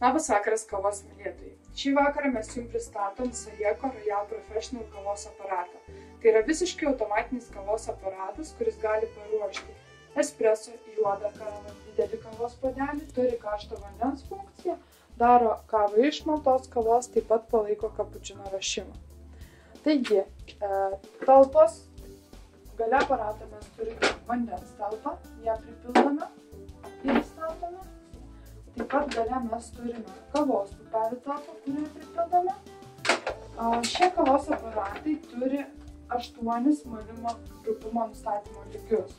Labas vakaras, kavos mylėtojai. Šį vakarą mes jums pristatom Sayeko Royal Professional kavos aparatą. Tai yra visiškai automatinis kavos aparatas, kuris gali paruošti espreso, juodą kavą, didelį kavos puodelį, turi karšto vandens funkciją, daro kavą iš maltos kavos, taip pat palaiko kapučino ruošimą. Taigi, talpos gale aparato mes turime vandens talpą, ją pripildome ir įstatome. Taip pat gale mes turime kavos pupelių talpą, kurią pripildome. Šie kavos aparatai turi 8 malimo rupumo nustatymo lygius.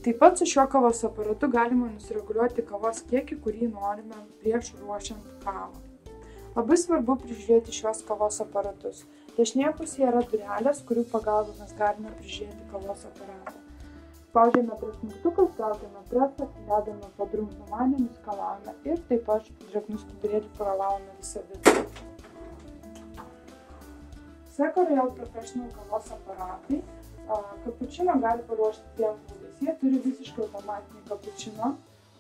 Taip pat su šiuo kavos aparatu galima nusireguliuoti kavos kiekį, kurį norime prieš ruošiant kavą. Labai svarbu prižiūrėti šios kavos aparatus. Dešinėje pusėje yra durelės, kurių pagalba mes galime prižiūrėti kavos aparatą. Spaudžiame prie mygtukus, gaudame presą, dedame padrungtą vandenį, skalavome ir taip pat drėgnų skudurėlį pravalome visą vidų. Sayeko Royal Professional kavos aparatai kapučiną gali paruošti dviem būdais. Jie turi visiškai automatinį kapučino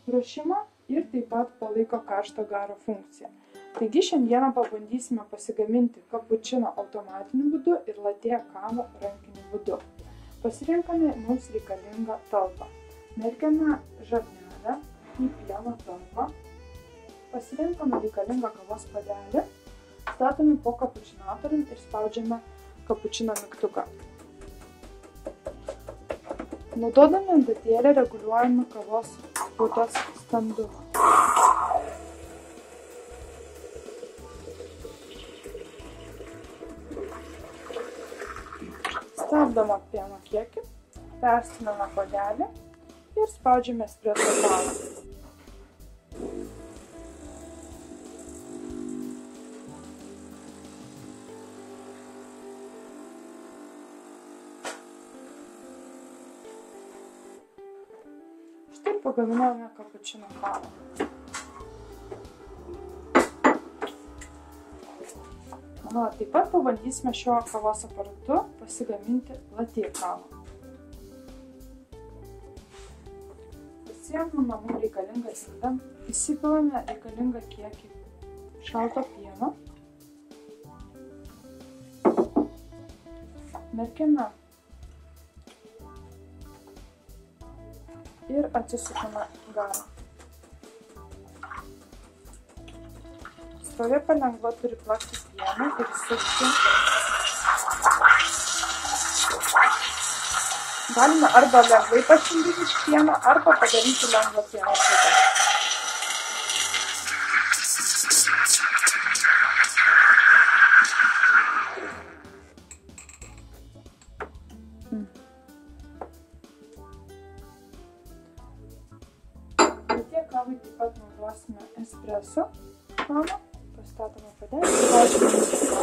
ruošimą ir taip pat palaiko karšto garo funkciją. Taigi šiandieną pabandysime pasigaminti kapučiną automatiniu būdu ir latė kavą rankiniu būdu. Pasirenkame mums reikalingą talpą. Merkiame žarnelę į pieno talpą. Pasirenkame reikalingą kavos puodelį. Statome po kapučinatorium ir spaudžiame kapučino mygtuką. Naudodami adatėlę reguliuojame kavos putos standumą. Stabdome pieno kiekį, perstumame puodelį ir spaudžiame espreso kavą. Štai pagaminome kapučino kavą. Taip pat pabandysime šiuo kavos aparatu pasigaminti latė kavą. Pasiėmame mums reikalingą indą, įsipilame reikalingą kiekį šalto pieno, merkiame ir atsisukame garą. Srovė palengva turi plakti pieną ir sukti. Galime arba lengvai pašildyti iš pieno, arba padaryti lengvą pieno putą. Latė kavai taip pat naudosime espreso kavą. Pastatome puodelį ir spaudžiame mygtuką.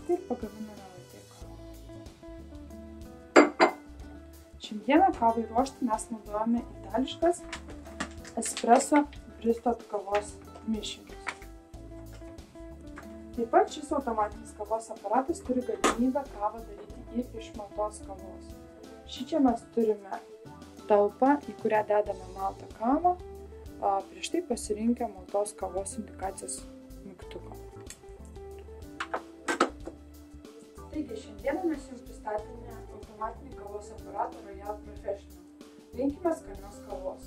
Ir pagaminame latė kavą. Šiandieną kavai ruošti mes naudojame itališkas espreso bristot kavos mišinius. Taip pat šis automatinis kavos aparatas turi galimybę kavą daryti ir iš maltos kavos. Šičia mes turime talpą, į kurią dedame maltą kavą, prieš tai pasirinkę maltos kavos indikacijos mygtuką. Taigi, šiandieną mes jums pristatėme automatinį kavos aparatą Royal Professional. Linkime skanios kavos.